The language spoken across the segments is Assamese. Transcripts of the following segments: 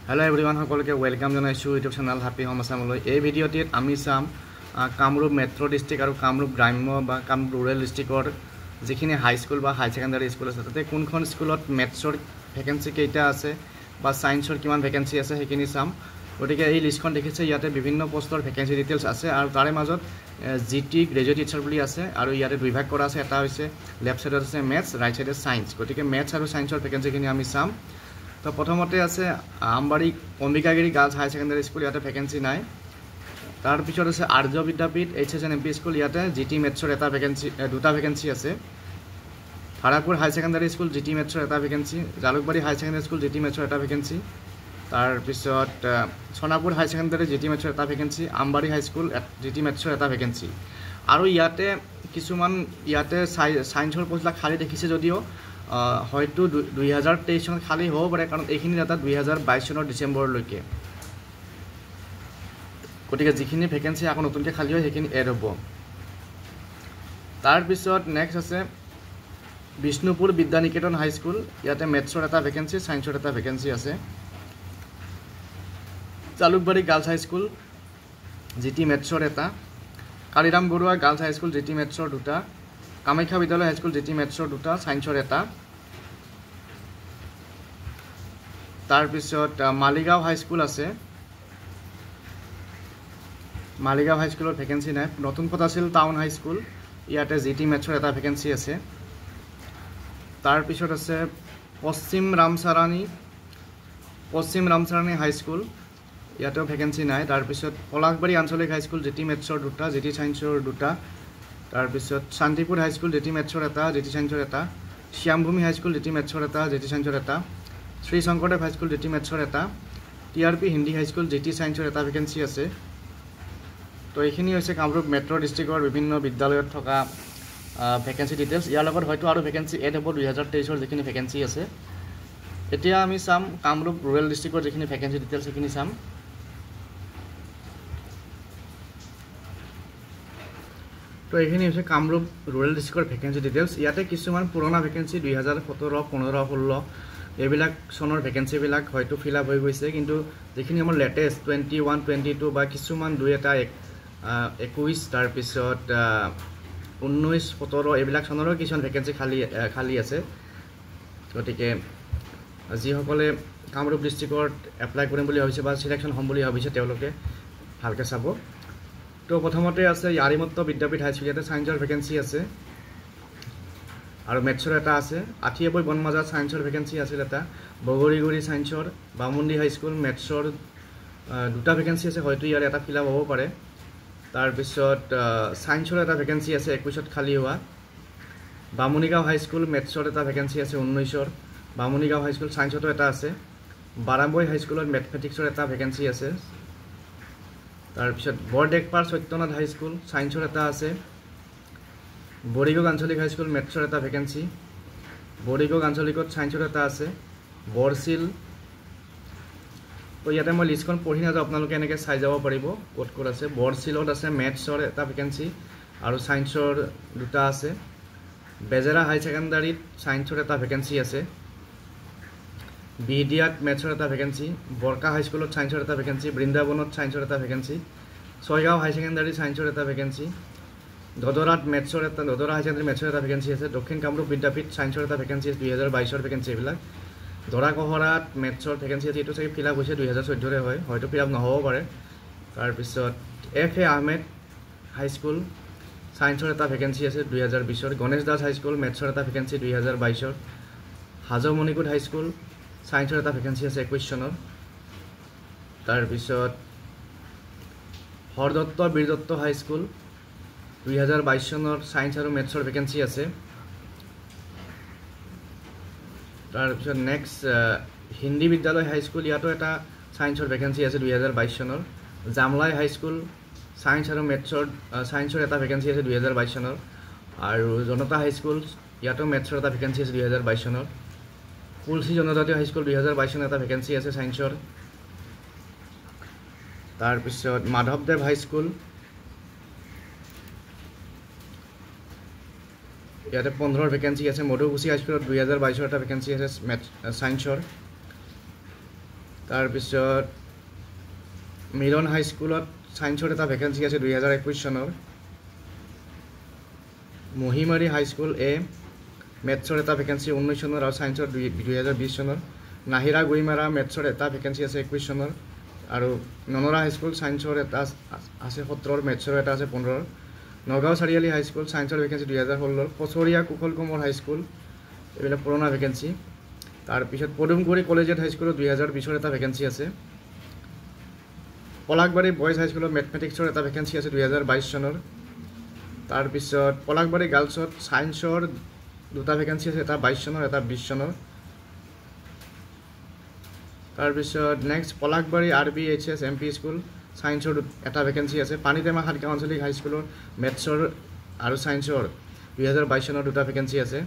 Hello everyone, সকলকে ওয়েলকাম জানাইছো ইউটিউব চ্যানেল হ্যাপি হোম আসামলৈ। এই ভিডিওটিত আমি চাম কামৰূপ মেট্ৰ' ডিস্ট্ৰিক্ট আৰু কামৰূপ গ্ৰাম্য বা কামৰূপ ৰুৰেল ডিস্ট্ৰিক্টৰ যিখিনি হাই স্কুল বা হাই সেকেন্ডাৰী স্কুল আছে তাতে কোনখন স্কুলত মেথছৰ ভেকেন্সি কেইটা আছে বা সায়েন্সৰ কিমান ভেকেন্সি আছে সেইখিনি চাম। গতিকে এই লিষ্টখন দেখিছে ইয়াতে বিভিন্ন পোষ্টৰ ভেকেন্সি ডিটেইলছ আছে আৰু তাৰে মাজত জিটি গ্ৰেজুৱেট টিচাৰ বুলি আছে আৰু ইয়াতে দুই ভাগ কৰা আছে। এটা হৈছে লেফট সাইডত আছে মেথছ, ৰাইট সাইডে সায়েন্স। গতিকে মেথছ আৰু সায়েন্সৰ ভেকেন্সিখিনি আমি চাম। তো প্ৰথমতে আছে আমবাৰী অম্বিকাগিৰি গাৰ্লছ হাই সেকেন্ডাৰী স্কুল, ইয়াতে ভেকেন্সি নাই। তাৰপিছত আছে আৰ্য বিদ্যাপীঠ HSNMP স্কুল, ইয়াতে জিটি মেথছৰ এটা ভেকেন্সি, দুটা ভেকেন্সি আছে। ভাৰাপুৰ হাই সেকেন্ডাৰী স্কুল জিটি মেথছৰ এটা ভেকেন্সি, জালুকবাৰী হাই সেকেন্ডাৰী স্কুল জিটি মেথছৰ এটা ভেকেন্সি। তাৰপিছত সোণাপুৰ হাই সেকেন্ডাৰী জিটি মেথছৰ এটা ভেকেন্সি, আমবাৰী হাই স্কুল জিটি মেথছৰ এটা ভেকেন্সি। আৰু ইয়াতে কিছুমান সায়েন্সৰ পোষ্টবিলাক খালী দেখিছে যদিও হয়তো 2023 চনত খালী হ'ব পাৰে, কাৰণ এইখিনি ডাটা 2022 চনৰ ডিচেম্বৰলৈকে। গতিকে যিখিনি ভেকেন্সি আকৌ নতুনকৈ খালী হয় সেইখিনি এড হ'ব। তাৰপিছত নেক্সট আছে বিষ্ণুপুৰ বিদ্যানিকেতন হাই স্কুল, ইয়াতে মেথছৰ এটা ভেকেন্সি, সায়েন্সৰ এটা ভেকেন্সি আছে। জালুকবাৰী গাৰ্লছ হাই স্কুল জিটি মেথছৰ এটা, কালিৰাম বৰুৱা গাৰ্লছ হাই স্কুল জিটি মেথছৰ দুটা, কামাখ্যা বিদ্যালয় হাই স্কুল জিটি মেথছৰ দুটা, সায়েন্সৰ এটা। তাৰপিছত মালিগাঁও হাই স্কুল আছে, মালিগাঁও হাই স্কুলত ভেকেন্সি নাই। নতুন ফটাছিল টাউন হাই স্কুল, ইয়াতে জিটি মেথছৰ এটা ভেকেন্সি আছে। তাৰপিছত আছে পশ্চিম ৰামচাৰণী হাই স্কুল, ইয়াতেও ভেকেন্সি নাই। তাৰপিছত পলাশবাৰী আঞ্চলিক হাই স্কুল জিটি মেথছৰ দুটা, জিটি সায়েন্সৰ দুটা। তাৰপিছত শান্তিপুৰ হাই স্কুল জিটি মেথছৰ এটা, জিটি সায়েন্সৰ এটা। শ্যামভূমি হাই স্কুল জিটি মেথছৰ এটা, জিটি সায়েন্সৰ এটা। শ্ৰী শংকৰদেৱ হাই স্কুল জিটি মেথছৰ এটা। TRP হিন্দী হাই স্কুল জিটি সায়েন্সৰ এটা ভেকেন্সি আছে। তো এইখিনি হৈছে কামৰূপ মেট্ৰ' ডিষ্ট্ৰিক্টৰ বিভিন্ন বিদ্যালয়ত থকা ভেকেন্সি ডিটেইলছ। ইয়াৰ লগত হয়তো আৰু ভেকেন্সি এড হ'ব 2023 যিখিনি ভেকেন্সি আছে। এতিয়া আমি চাম কামৰূপ ৰুৰেল ডিষ্ট্ৰিক্টৰ যিখিনি ভেকেন্সি ডিটেইলছ সেইখিনি চাম। তো এইখিনি হৈছে কামৰূপ ৰুৰেল ডিষ্ট্ৰিক্টৰ ভেকেন্সি ডিটেইলছ। ইয়াতে কিছুমান পুৰণা ভেকেন্সি 2017, 15, 16 এইবিলাক চনৰ ভেকেন্সিবিলাক হয়তো ফিল আপ হৈ গৈছে, কিন্তু যিখিনি আমাৰ লেটেষ্ট 21, 22 বা কিছুমান 21, তাৰপিছত 19, 17 এইবিলাক চনৰো কিছুমান ভেকেন্সি খালী আছে। গতিকে যিসকলে কামৰূপ ডিষ্ট্ৰিক্টত এপ্লাই কৰিম বুলি ভাবিছে বা চিলেকশ্যন হ'ম বুলি ভাবিছে তেওঁলোকে ভালকৈ চাব। তো প্ৰথমতে আছে আৰিমত্ত বিদ্যাপীঠ হাই স্কুল, ইয়াতে সায়েন্সৰ ভেকেন্সি আছে আৰু মেথছৰ এটা আছে। আঠিয়াবৈ বনমাজাৰ সায়েন্সৰ ভেকেন্সি আছিল এটা, বগৰীগুৰি সায়েন্সৰ, বামুণ্ডি হাই স্কুল মেথছৰ দুটা ভেকেন্সি আছে, হয়তো ইয়াৰ এটা ফিল আপ হ'ব পাৰে। তাৰপিছত সায়েন্সৰ এটা ভেকেন্সি আছে 21ত খালী হোৱা। বামুণীগাঁও হাই স্কুল মেথছৰ এটা ভেকেন্সি আছে 19ৰ, বামুণীগাঁও হাই স্কুল সায়েন্সতো এটা আছে। বাৰাম্বৈ হাই স্কুলত মেথমেটিক্সৰ এটা ভেকেন্সি আছে। তাৰপিছত বৰডেকপাৰ সত্যনাথ হাই স্কুল সায়েন্সৰ এটা আছে। বৰিগাঁও আঞ্চলিক হাই স্কুল মেথছৰ এটা ভেকেন্সি, বৰিগাঁও আঞ্চলিকত সায়েন্সৰ এটা আছে। বৰচিল, তো ইয়াতে মই লিষ্টখন পঢ়ি নাযাওঁ, আপোনালোকে এনেকৈ চাই যাব পাৰিব ক'ত ক'ত আছে। বৰচিলত আছে মেথছৰ এটা ভেকেন্সি আৰু সায়েন্সৰ দুটা আছে। বেজেৰা হাই ছেকেণ্ডাৰীত সায়েন্সৰ এটা ভেকেন্সি আছে। বিডিয়াত মেথছৰ এটা ভেকেন্সি, বৰকা হাই স্কুলত সায়েন্সৰ এটা ভেকেন্সি, বৃন্দাবনত সায়েন্সৰ এটা ভেকেন্সি, ছয়গাঁও হাই ছেকেণ্ডাৰী সায়েন্সৰ এটা ভেকেন্সি, দদৰাত মেথছৰ এটা, দদৰা হাই ছেকেণ্ডাৰী মেথছৰ এটা ভেকেন্সি আছে। দক্ষিণ কামৰূপ বিদ্যাপীঠ সায়েন্সৰ এটা ভেকেন্সি আছে 2022ৰ ভেকেন্সি এইবিলাক। ধৰাকহৰাত মেথছৰ ভেকেন্সি আছে, এইটো চাগে ফিল আপ হৈছে 2014 হয়, হয়তো ফিল আপ নহ'ব পাৰে। তাৰপিছত FA আহমেদ হাই স্কুল সায়েন্সৰ এটা ভেকেন্সি আছে 2020ৰ। গণেশ দাস হাই স্কুল মেথছৰ এটা ভেকেন্সি 2022ৰ। হাজো মণিকুট হাই স্কুল সায়েন্সৰ এটা ভেকেন্সি আছে 21 চনৰ। তাৰপিছত হৰদত্ত বীৰদত্ত হাই স্কুল 2022 চনৰ সায়েন্স আৰু মেথছৰ ভেকেন্সি আছে। তাৰপিছত নেক্সট হিন্দী বিদ্যালয় হাই স্কুল, ইয়াতো এটা সায়েন্সৰ ভেকেন্সি আছে 2022 চনৰ। জামলাই হাই স্কুল সায়েন্স আৰু মেথছৰ সায়েন্সৰ এটা ভেকেন্সি আছে 2022 চনৰ। আৰু জনতা হাই স্কুল ইয়াতো মেথছৰ এটা ভেকেন্সি আছে 2022 চনৰ। কুলচি জনজাতীয় হাই স্কুল 2022 চনত এটা ভেকেন্সি আছে সায়েন্সৰ। তাৰপিছত মাধৱদেৱ হাই স্কুল, ইয়াতে 15 ভেকেন্সি আছে। মধুকুছি হাই স্কুলত 2022 এটা ভেকেন্সি আছে সায়েন্সৰ। তাৰপিছত মিলন হাইস্কুলত সায়েন্সৰ এটা ভেকেন্সি আছে 2021 চনৰ মহিমাৰী হাইস্কুল এ মেথছৰ এটা ভেকেন্সি 19 চনৰ আৰু সায়েন্সৰ 2020 চনৰ নাহিৰা গুইমাৰা মেথছৰ এটা ভেকেন্সি আছে 21 চনৰ আৰু ননৰা হাইস্কুল সায়েন্সৰ এটা আছে 17 মেথছৰ এটা আছে 15 নগাঁও চাৰিআলি high school সায়েন্সৰ vacancy 2016 পছৰীয়া Kushal Konwar high school এইবিলাক পুৰণা ভেকেন্সি তাৰপিছত পদুমকুৰি কলেজিয়েট হাইস্কুলত 2020 এটা ভেকেন্সি আছে পলাকবাৰী বয়েজ হাইস্কুলত মেথমেটিক্সৰ এটা ভেকেন্সি আছে 2022 চনৰ তাৰপিছত পলাকবাৰী গাৰ্লছত সায়েন্সৰ দুটা ভেকেন্সি আছে এটা 22 চনৰ এটা 20 চনৰ তাৰপিছত নেক্সট পলাকবাৰী RBHS MP স্কুল সায়েন্সৰ এটা ভেকেন্সি আছে পানীটেমা সাতগাঁও আঞ্চলিক হাইস্কুলৰ মেথছৰ আৰু সায়েন্সৰ 2022 চনৰ দুটা ভেকেন্সি আছে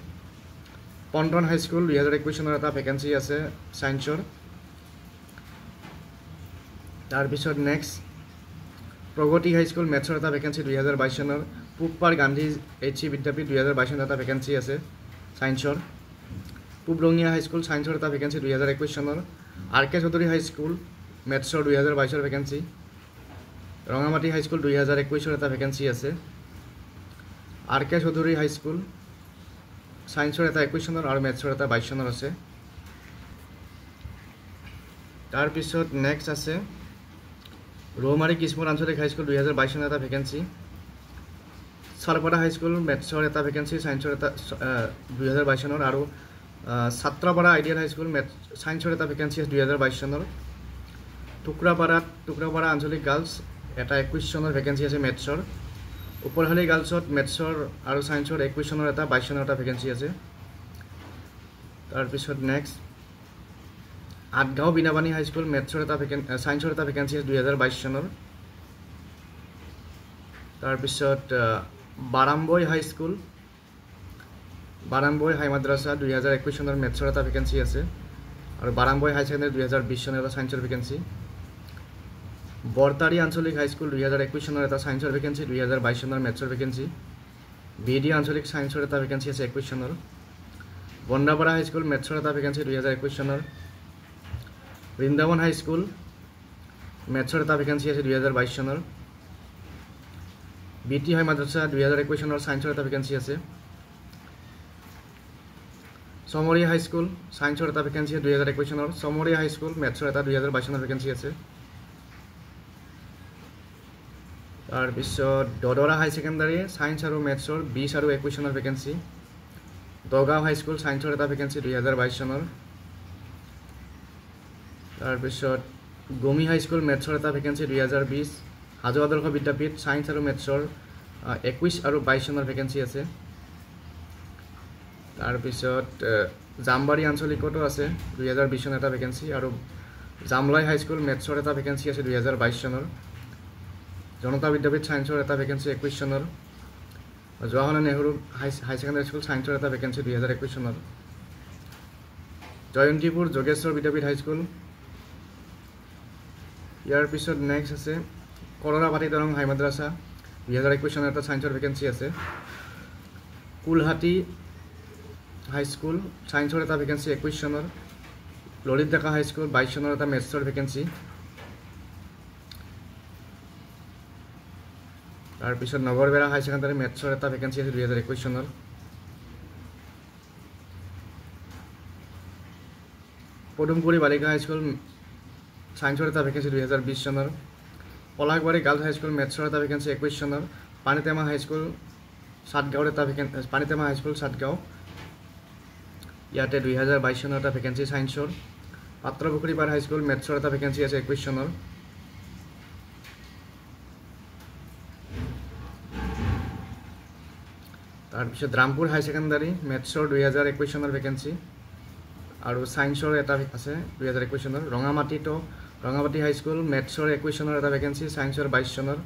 পন্টন হাইস্কুল 2021 চনৰ এটা ভেকেন্সি আছে সায়েন্সৰ তাৰপিছত নেক্সট প্ৰগতি হাইস্কুল মেথছৰ এটা ভেকেন্সি 2022 চনৰ পুবপাৰ গান্ধী HC বিদ্যাপীঠ 2022 চনৰ এটা ভেকেন্সি আছে সায়েন্সৰ পুবৰঙিয়া হাইস্কুল সায়েন্সৰ এটা ভেকেন্সি 2021 চনৰ RK চৌধুৰী হাইস্কুল মেথছৰ 2022 চনৰ ভেকেন্সি ৰঙামাটি হাইস্কুল 2021 চনৰ এটা ভেকেন্সি আছে RK চৌধুৰী হাইস্কুল সায়েন্সৰ এটা 21 চনৰ আৰু মেথছৰ এটা 22 চনৰ আছে তাৰপিছত নেক্সট আছে ৰৌমাৰী কিসমুৰ আঞ্চলিক হাইস্কুল 2022 চনৰ এটা ভেকেন্সি সৰপৰা হাইস্কুল মেথছৰ এটা ভেকেন্সি সায়েন্সৰ এটা 2022 চনৰ আৰু ছাত্ৰাপাৰা আইডিয়াল হাইস্কুল সায়েন্সৰ এটা ভেকেন্সি আছে 2022 চনৰ টুকুৰাপাৰা আঞ্চলিক গাৰ্লছ এটা 21 চনৰ ভেকেন্সি আছে মেথছৰ উপৰহালি গাৰ্লছত মেথছৰ আৰু সায়েন্সৰ 21 চনৰ এটা 22 চনৰ এটা ভেকেন্সি আছে তাৰপিছত নেক্সট আঠগাঁও বিনাপানী হাইস্কুল মেথছৰ এটা সায়েন্সৰ এটা ভেকেন্সি আছে 2022 চনৰ তাৰপিছত বাৰামবৈ হাইস্কুল বাৰামবৈ হাই মাদ্ৰাছা 2021 চনৰ মেথছৰ এটা ভেকেন্সি আছে আৰু বাৰামবৈ হাই ছেকেণ্ডাৰী 2020 চনৰ এটা সায়েন্সৰ ভেকেন্সি বৰতাৰী আঞ্চলিক হাইস্কুল 2021 চনৰ এটা সায়েন্সৰ ভেকেন্সি 2022 চনৰ মেথছৰ ভেকেন্সি BD আঞ্চলিক সায়েন্সৰ এটা ভেকেন্সি আছে 21 চনৰ বন্দাপাৰা হাইস্কুল মেথছৰ এটা ভেকেন্সি 2021 চনৰ বৃন্দাবন হাইস্কুল মেথছৰ এটা ভেকেন্সি আছে 2022 চনৰ BT হাই মাদ্ৰাছা 2021 চনৰ সায়েন্সৰ এটা ভেকেন্সি আছে সমৰীয়া হাইস্কুল সায়েন্সৰ এটা ভেকেন্সি 2021 চনৰ সমৰীয়া হাইস্কুল মেথছৰ এটা 2022 চনৰ ভেকেন্সি আছে তাৰপিছত দদৰা হাই ছেকেণ্ডাৰী সায়েন্স আৰু মেথছৰ 20 আৰু 21 চনৰ ভেকেন্সি দগাঁও হাইস্কুল সায়েন্সৰ এটা ভেকেন্সি 2022 চনৰ তাৰপিছত গমি হাইস্কুল মেথছৰ এটা ভেকেন্সি 2020 হাজো আদৰ্শ বিদ্যাপীঠ সায়েন্স আৰু মেথছৰ 21 আৰু 22 চনৰ ভেকেন্সি আছে তাৰপিছত জামবাৰী আঞ্চলিকতো আছে 2020 চনৰ এটা ভেকেন্সি আৰু জামলাই হাইস্কুল মেথছৰ এটা ভেকেন্সি আছে 2022 চনৰ জনতা বিদ্যাপীঠ সায়েন্সৰ এটা ভেকেন্সি 21 চনৰ জৱাহৰলাল নেহৰু হাই ছেকেণ্ডাৰী স্কুল সায়েন্সৰ এটা ভেকেন্সি 2021 চনৰ জয়ন্তীপুৰ যোগেশ্বৰ বিদ্যাপীঠ হাইস্কুল ইয়াৰ পিছত নেক্সট আছে কৰৰাপাতি দৰং হাই মাদ্ৰাছা 2021 চনৰ এটা সায়েন্সৰ ভেকেন্সি আছে কুলহাটী হাইস্কুল সায়েন্সৰ এটা ভেকেন্সি 21 চনৰ ললিত ডেকা হাইস্কুল 22 চনৰ এটা মেথছৰ ভেকেন্সি তাৰপিছত নগৰবেৰা হাই ছেকেণ্ডাৰী মেথছৰ এটা ভেকেন্সি আছে 2021 চনৰ পদুমকুৰি বালিকা হাইস্কুল সায়েন্সৰ এটা ভেকেন্সি 2020 চনৰ পলাকবাৰী গাৰ্লছ হাইস্কুল মেথছৰ এটা ভেকেন্সি 21 চনৰ পানীটেমা হাইস্কুল সাতগাঁৱৰ এটা ভেকেন্সি পানীটেমা হাইস্কুল সাতগাঁও ইয়াতে 2022 চনৰ এটা ভেকেন্সি সায়েন্সৰ পাত্ৰপুখুৰী পাৰ হাইস্কুল মেথছৰ এটা ভেকেন্সি আছে 21 চনৰ তাৰপিছত ৰামপুৰ হাই ছেকেণ্ডাৰী মেথছৰ 2021 চনৰ ভেকেন্সি আৰু সায়েন্সৰ এটা আছে 2021 চনৰ ৰঙামাটি হাইস্কুল মেথছৰ 21 চনৰ এটা ভেকেন্সি সায়েন্সৰ 22 চনৰ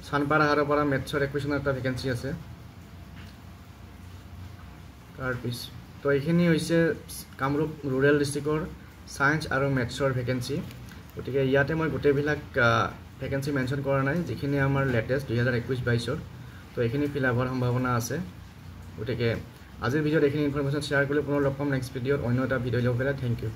চানপাৰা হাৰপাৰা মেথছৰ 21 চনৰ এটা ভেকেন্সি আছে তাৰপিছত তো এইখিনি হৈছে কামৰূপ ৰুৰেল ডিষ্ট্ৰিক্টৰ সায়েন্স আৰু মেথছৰ ভেকেন্সি গতিকে ইয়াতে মই গোটেইবিলাক ভেকেন্সি মেনশ্যন কৰা নাই যিখিনি আমাৰ লেটেষ্ট 2021-22 তো এইখিনি ফিল আপ হোৱাৰ সম্ভাৱনা আছে গতিকে আজিৰ ভিডিঅ'ত এইখিনি ইনফৰমেশ্যন শ্বেয়াৰ কৰিলে পুনৰ লগ পাম নেক্সট ভিডিঅ'ত অন্য এটা ভিডিঅ' ল'ব পেলাই থেংক ইউ